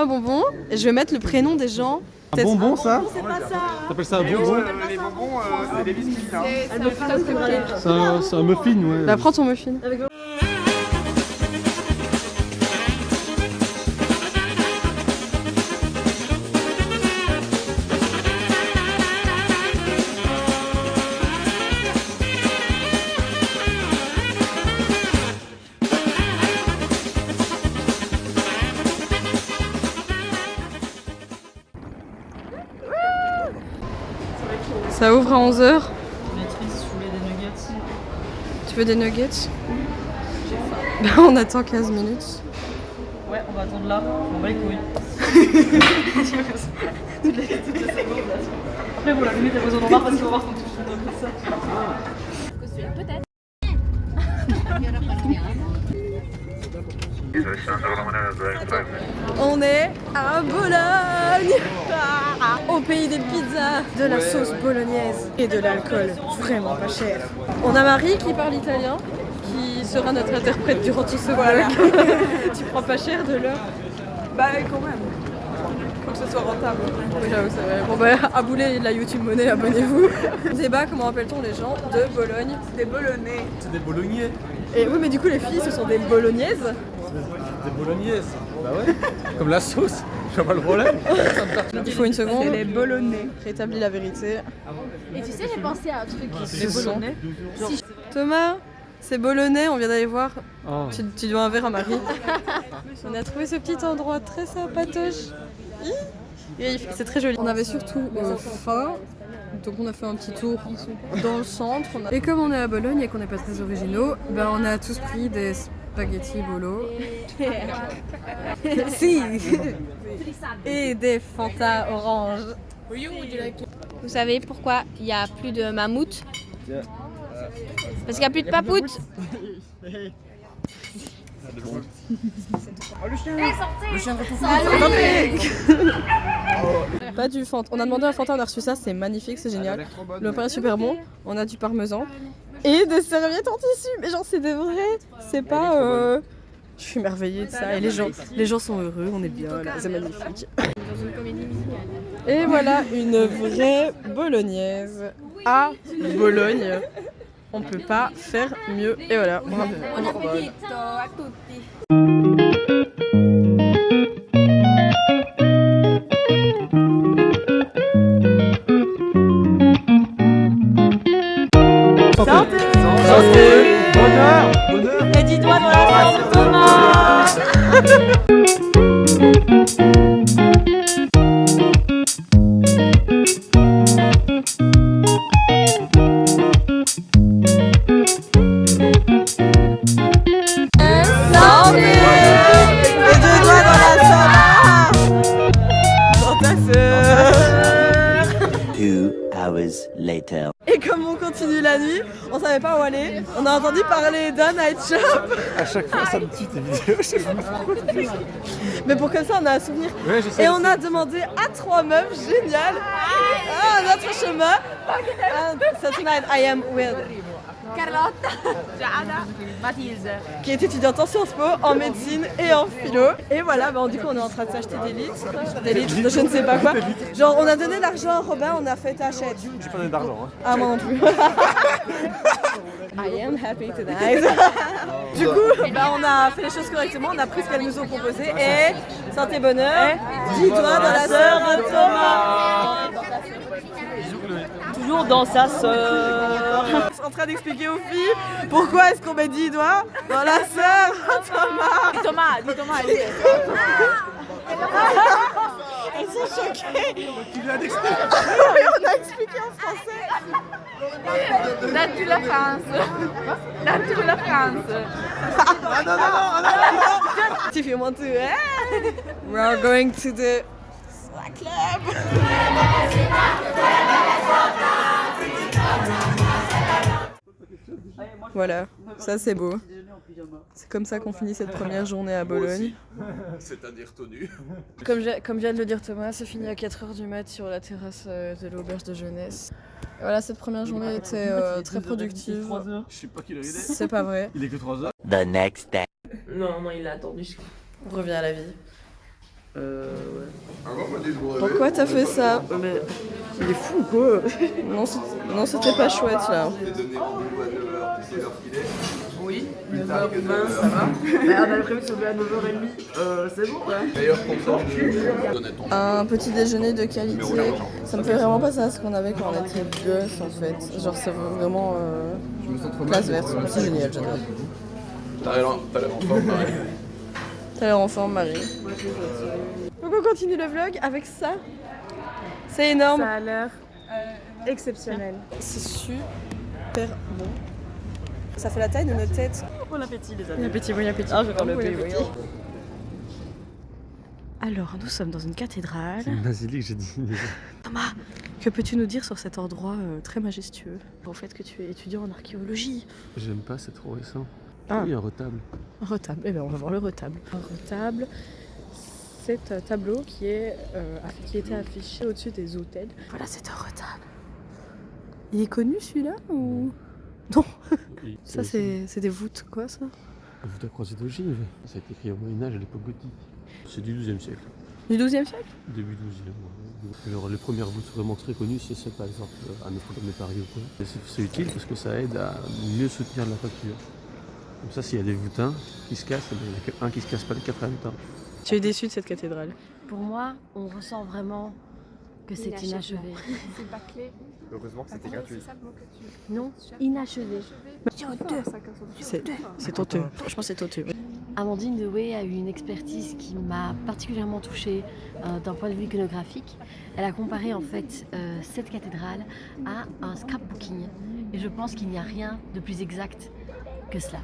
un bonbon et je vais mettre le prénom des gens. Un bonbon ça? C'est pas ça. T'appelles ça un bonbon? Les bonbons, c'est des biscuits. C'est un muffin, ouais. Bah prends ton muffin. Ça ouvre à 11h. Maîtrise, je voulais des nuggets. Tu veux des nuggets? Bah on attend 15 minutes. Ouais, on va attendre là. On va les couilles. Après, bon, la limite, elle besoin d'en voir parce qu'on va voir qu'on touche comme ça. Peut-être. On est à Bologne, au pays des pizzas, de la sauce bolognaise et de l'alcool vraiment pas cher. On a Marie qui parle italien, qui sera notre interprète durant tout ce vlog. Tu prends pas cher de l'heure? Bah, quand même. Faut que ce soit rentable. Oui, j'avoue, c'est vrai. Bon bah, aboulez la YouTube monnaie, abonnez-vous. Débat, comment appelle-t-on les gens de Bologne? Des bolognais. C'est des bolognais. Et oui, mais du coup, les filles, ce sont des bolognaises. Des bolognaises. Bah ouais. Comme la sauce. Je vois pas le problème. Il faut une seconde. C'est les bolognais. Rétablis la vérité. Et tu sais, j'ai pensé à un truc. Les bolognais. Thomas, c'est bologais, on vient d'aller voir. Oh. Tu dois un verre à Marie. On a trouvé ce petit endroit très sympatoche. C'est très joli. On avait surtout faim, donc on a fait un petit tour dans le centre. Et comme on est à Bologne et qu'on n'est pas très originaux, ben on a tous pris des spaghettis bolo. Si. Et des Fanta orange. Vous savez pourquoi il n'y a plus de mammouth? Parce qu'il n'y a plus de papoutes. Pas du Fanta. On a demandé un Fanta, on a reçu ça, c'est magnifique, c'est génial. Le pain est super bon. On a du parmesan et des serviettes en tissu. Mais genre c'est des vrais. C'est pas. Je suis émerveillée de ça. Et les gens sont heureux, on est bien là, c'est magnifique. Et voilà une vraie bolognaise à Bologne. On peut pas faire mieux. Et voilà. Santé. Santé. Bonheur. Bonheur. Et dis-toi dans la sauce de Thomas. Later. Et comme on continue la nuit, on savait pas où aller. On a entendu parler d'un night shop. À chaque fois, ça me tue tes vidéos. Je sais pas pourquoi. Mais pour comme ça, on a un souvenir. Ouais, je sais, et je on sais. a demandé à 3 meufs, génial, notre chemin. So tonight I am with Carlotta, Giada, Mathilde. qui est étudiante en Sciences Po, en médecine et en philo. Et voilà, du coup on est en train de s'acheter des litres de je ne sais pas quoi. Genre on a donné l'argent à Robin, on a fait t'achètes. J'ai pas donné d'argent. Hein. Ah moi non plus. I am happy tonight. Du coup, on a fait les choses correctement, on a pris ce qu'elles nous ont proposé et santé bonheur, dis-toi dans la sœur de Thomas. Toujours dans sa sœur. En train d'expliquer aux filles pourquoi est-ce qu'on met 10 doigts dans la sœur de Thomas. Dis Thomas, elle est. Elles sont choquées. Tu viens d'expliquer. On a expliqué en français. Dans toute la France. Dans toute la France. Non. If you want to, we are going to the Slack Club. Voilà, ça c'est beau. C'est comme ça qu'on finit cette première journée à Bologne. C'est-à-dire tenu. Comme vient de le dire Thomas, c'est fini à 4h du mat sur la terrasse de l'auberge de jeunesse. Et voilà, cette première journée était très productive. Je sais pas qu'il est. C'est pas vrai. Il est que 3h. The next day. Non, il a attendu. On revient à la vie. Pourquoi t'as fait ça? Mais il est fou quoi. Non, c'était pas chouette là. Oui, 9h20 ça va. Mais on avait prévu de se lever à 9h30, c'est bon quoi. Meilleur content. Un petit déjeuner de qualité, ça me fait vraiment penser à ce qu'on avait quand on était gosse en fait. Genre c'est vraiment classe verte, c'est génial, j'adore. T'as l'air en forme, Marie. T'as l'air en forme, Marie. Donc on continue le vlog avec ça. C'est énorme. Ça a l'air exceptionnel. C'est super bon. Ça fait la taille de notre tête. Bon appétit les amis. Bon appétit, bon appétit. Ah, je vais faire le thé, oui. Alors, nous sommes dans une cathédrale. C'est une basilique, j'ai dit. Thomas, que peux-tu nous dire sur cet endroit très majestueux? Au fait que tu es étudiant en archéologie. J'aime pas, c'est trop récent. Ah. Oui, un retable. Un retable, eh bien on va voir le retable. Un retable, c'est un tableau qui était affiché au-dessus des autels. Voilà, c'est un retable. Il est connu celui-là ou... Non. Ça c'est des voûtes, quoi ça? Voûte à croisée d'ogive. Ça a été écrit au Moyen-Âge à l'époque gothique. C'est du XIIe siècle. Du XIIe siècle? Début XIIe. Alors, les premières voûtes vraiment très connues, c'est celle par exemple à Notre-Dame de Paris ou quoi. C'est utile parce que ça aide à mieux soutenir la facture. Comme ça, s'il y a des voûtins qui se cassent, il n'y a qu'un qui se casse pas les 4 en même temps. Tu es déçu de cette cathédrale? Pour moi, on ressent vraiment que c'est inachevé. C'est pas clé. Heureusement que c'était gratuit. Non, inachevé. C'est honteux. Franchement, c'est honteux. Amandine Dewey a eu une expertise qui m'a particulièrement touchée d'un point de vue iconographique. Elle a comparé en fait cette cathédrale à un scrapbooking. Et je pense qu'il n'y a rien de plus exact que cela.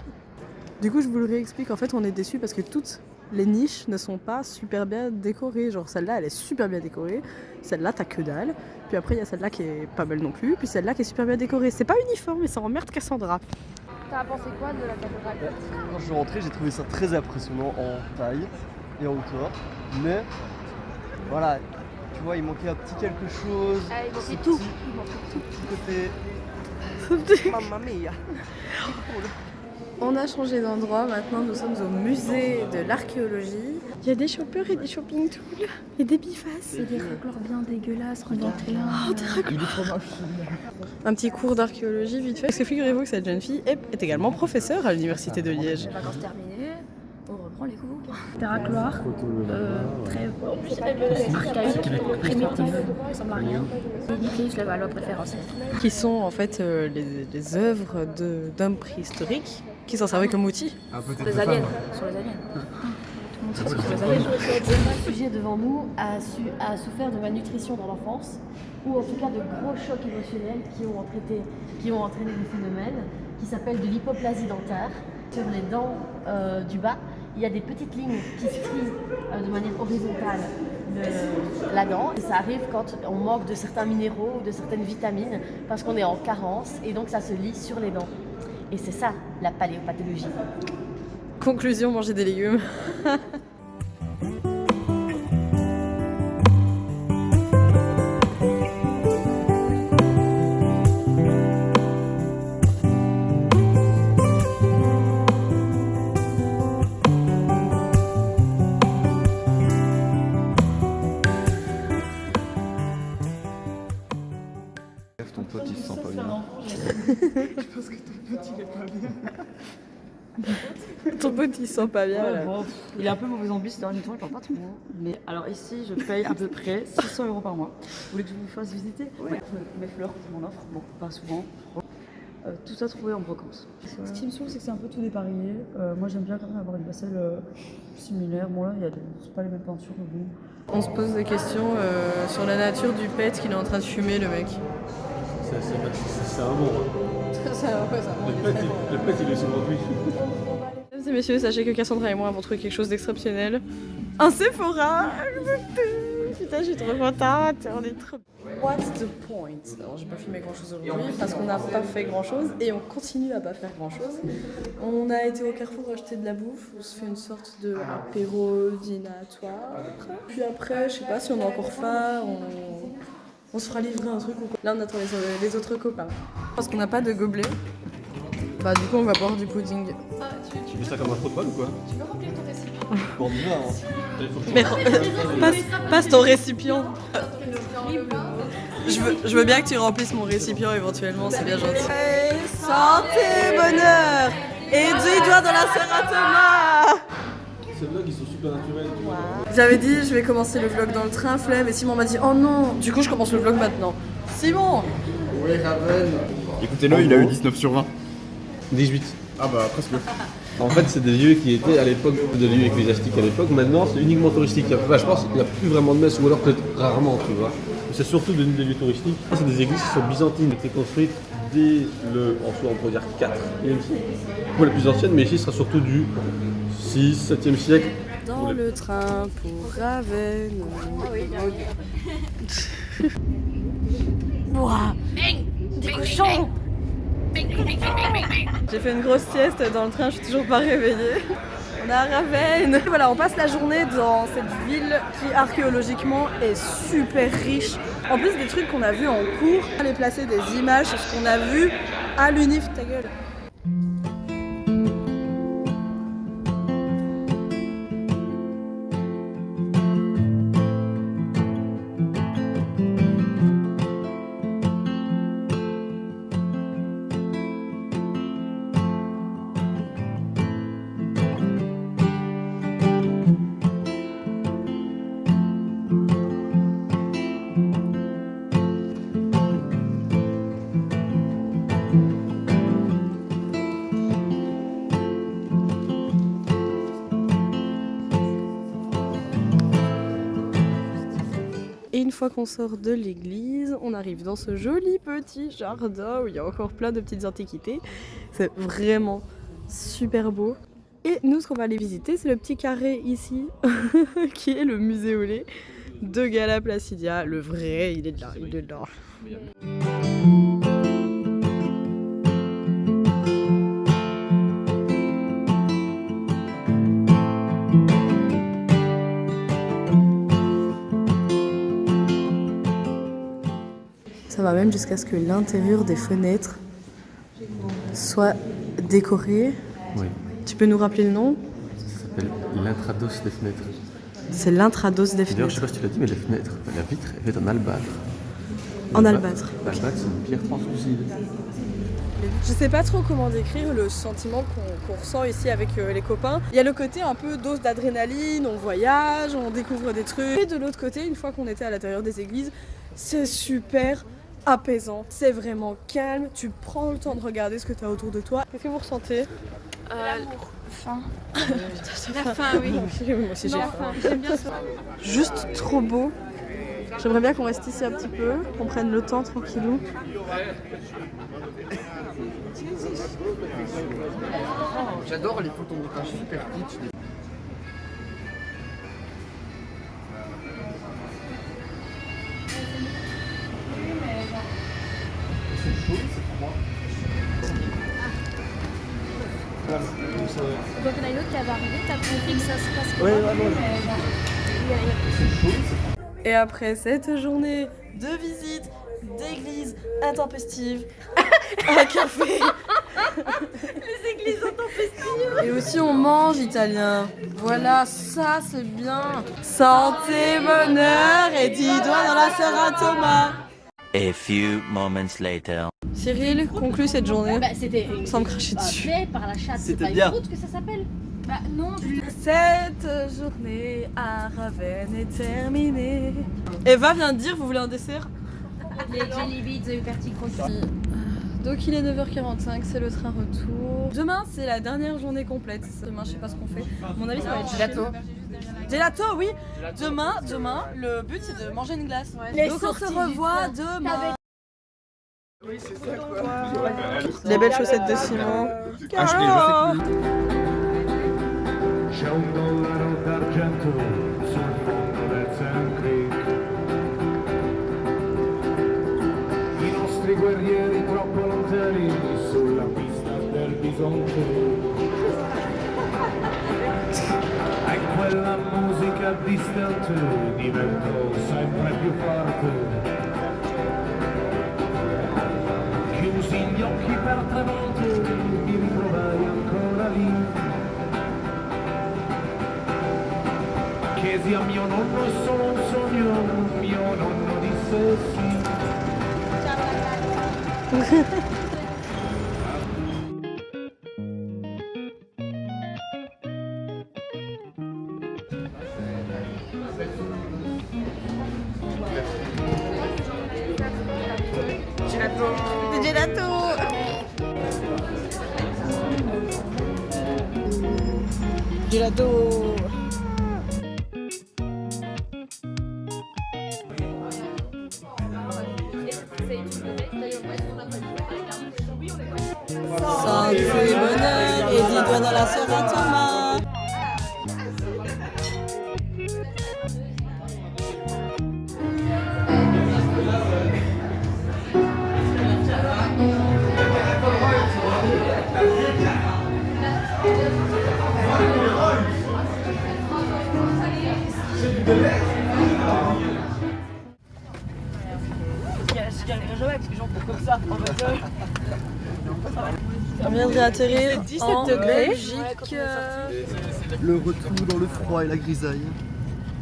Du coup, je vous le réexplique. En fait, on est déçus parce que toutes les niches ne sont pas super bien décorées. Genre, celle-là, elle est super bien décorée. Celle-là, t'as que dalle. Puis après, il y a celle-là qui est pas belle non plus. Puis celle-là qui est super bien décorée. C'est pas uniforme, mais ça emmerde Cassandra. T'as pensé quoi de la cathédrale? Quand je suis rentré, j'ai trouvé ça très impressionnant en taille et en hauteur. Mais voilà, tu vois, il manquait un petit quelque chose. Ah, il manquait ce tout. petit côté. Mamma mia. On a changé d'endroit, maintenant nous sommes au musée de l'archéologie. Il y a des shoppers et des shopping tools et des bifaces. Et des racleurs bien dégueulasses, regardez là. Oh, des racleurs. Un petit cours d'archéologie vite fait. Parce que figurez-vous que cette jeune fille est également professeure à l'université de Liège. Les vacances terminées, on reprend les cours. Des racloirs, très archaïques, primitifs, ça ressemble à rien. Et Nicolas, la valeur préférentielle. Qui sont en fait les œuvres d'hommes préhistoriques qui s'en servaient comme outil. Sur les aliens. Sur les aliens. Tout le monde sait que sur les aliens. Le sujet devant nous a souffert de malnutrition dans l'enfance, ou en tout cas de gros chocs émotionnels qui ont entraîné des phénomènes qui s'appellent de l'hypoplasie dentaire. Sur les dents du bas, il y a des petites lignes qui se frisent de manière horizontale de la dent. Et ça arrive quand on manque de certains minéraux ou de certaines vitamines parce qu'on est en carence et donc ça se lit sur les dents. Et c'est ça la paléopathologie. Conclusion, manger des légumes. Ton pote il se sent pas bien. Je pense que ton pote il est pas bien. Ton pote il se sent pas bien là. Bon, il est un peu mauvais ambiance ces derniers temps, il parle pas trop. Mais alors ici, je paye à peu près 600 € par mois. Vous voulez que je vous fasse visiter? Ouais. Mes fleurs qui m'en offrent, bon, pas souvent. Tout ça trouvé en brocante. Ce qui me saoule, c'est que c'est un peu tout dépareillé. Moi j'aime bien quand même avoir une vaisselle similaire. Bon là, c'est pas les mêmes peintures, mais bon. On se pose des questions sur la nature du pet qu'il est en train de fumer, le mec. C'est un bon. Le pet, il est sur lui. Mesdames et messieurs, sachez que Cassandra et moi avons trouvé quelque chose d'exceptionnel. Un Sephora. Putain, je suis trop contente. On est trop... What's the point? Alors, j'ai pas filmé grand chose aujourd'hui parce qu'on n'a pas fait grand chose et on continue à pas faire grand chose. On a été au Carrefour acheter de la bouffe. On se fait une sorte de apéro dînatoire. Puis après, je sais pas si on a encore faim. On se fera livrer un truc ou quoi. Là, on attend les autres copains. Parce qu'on n'a pas de gobelet. Bah, du coup, on va boire du pudding. Tu veux ça comme un pot de balle ou quoi? Tu peux remplir ton récipient? Pour du vin, hein. Mais passe ton récipient. Je veux bien que tu remplisses mon récipient éventuellement, c'est bien gentil. Santé, bonheur et 10 doigts dans la sœur à Thomas. Ces vlogs ils sont super naturels. J'avais dit je vais commencer le vlog dans le train, flemme, et Simon m'a dit oh non. Du coup je commence le vlog maintenant. Simon. Oui, Raven. Écoutez-le, il a eu 19 sur 20. 18. Ah bah presque. En fait, c'est des lieux qui étaient à l'époque de lieux ecclésiastiques à l'époque. Maintenant, c'est uniquement touristique. Enfin, je pense qu'il n'y a plus vraiment de messe, ou alors peut-être rarement, tu vois. C'est surtout devenu des lieux touristiques. C'est des églises qui sont byzantines, qui étaient construites dès le, en soi, on pourrait dire 4e siècle. Pour les plus anciennes, mais ici, ce sera surtout du 6, 7e siècle. Dans le train pour Ravenne. Ouah, des cochons. J'ai fait une grosse sieste dans le train, je suis toujours pas réveillée. On est à Ravenne. Voilà, on passe la journée dans cette ville qui archéologiquement est super riche. En plus des trucs qu'on a vus en cours, aller placer des images sur ce qu'on a vu à l'UNIF. Ta gueule. Et une fois qu'on sort de l'église, on arrive dans ce joli petit jardin où il y a encore plein de petites antiquités. C'est vraiment super beau. Et nous, ce qu'on va aller visiter, c'est le petit carré ici, qui est le musée au lait de Gala Placidia. Le vrai, il est là, il est là. Ça va même jusqu'à ce que l'intérieur des fenêtres soit décoré. Oui. Tu peux nous rappeler le nom? Ça s'appelle l'intrados des fenêtres. C'est l'intrados des D'ailleurs, je sais fenêtres. pas si tu l'as dit, mais les fenêtres, la vitre est faite en albâtre. En albâtre. L'albâtre, c'est une pierre translucide. Je sais pas trop comment décrire le sentiment qu'on ressent ici avec les copains. Il y a le côté un peu dose d'adrénaline, on voyage, on découvre des trucs. Et de l'autre côté, une fois qu'on était à l'intérieur des églises, c'est super apaisant. C'est vraiment calme, tu prends le temps de regarder ce que tu as autour de toi. Qu'est-ce que vous ressentez? Faim. La faim, oui. Moi aussi j'ai faim. J'aime bien ça. Juste trop beau. J'aimerais bien qu'on reste ici un petit peu, qu'on prenne le temps tranquillou. J'adore les photomontages super kitsch. Donc il y en a une autre qui avait arrivé, t'as compris que ça se passe Ouais, comment? vraiment. Et après cette journée de visite d'église intempestive, un café, les églises intempestives, et aussi on mange italien. Voilà, ça c'est bien. Santé, bonheur et 10 doigts dans la sœur à Thomas. A few moments later. Cyril, conclut cette journée Bah, c'était sans me cracher dessus. fait par la chatte, c'est C'était pas bien. une route que ça s'appelle? Bah non, Cette journée à Ravenne est terminée. Eva vient de dire, vous voulez un dessert? les jelly beats Uperti Croquis. Donc il est 9h45, c'est le train retour. Demain c'est la dernière journée complète. Demain je sais pas ce qu'on fait. À mon avis ça va être gelato. Gelato oui. Demain, le but c'est de manger une glace. Donc on se revoit demain. Les belles chaussettes de Simon. Ah, je les Caro. C'è un dollaro d'argento sul fondo del Sand Creek. I nostri guerrieri troppo lontani sulla pista del bisonte. E quella musica distante diventò sempre più forte. Chiusi gli occhi per 3 volte, mi ritrovai ancora lì. chiesi a mio nonno è solo un sogno, mio nonno disse sì. Gelato. Gelato. Santé, bonheur et 10 doigts dans la sœur à Thomas. On vient de réatterrir en Belgique. Le retour dans le froid et la grisaille.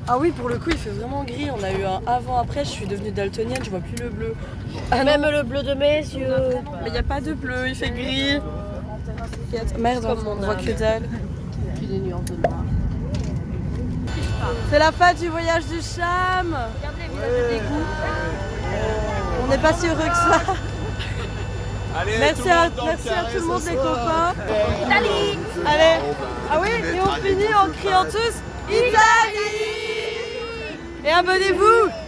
Ah oui, pour le coup, il fait vraiment gris. On a eu un avant-après. Je suis devenue daltonienne, je vois plus le bleu. Ah Même non, le bleu de mes yeux. mais il n'y a pas de bleu, il fait gris. Merde, on voit que dalle. Puis des nuances de noir. C'est la fin du voyage du Cham. Regardez, vous avez des goûts. On n'est pas si heureux que ça. Allez, Merci à tout le monde les copains. Italie. Allez. Ah oui, et on finit en criant tous Italie. Et abonnez-vous.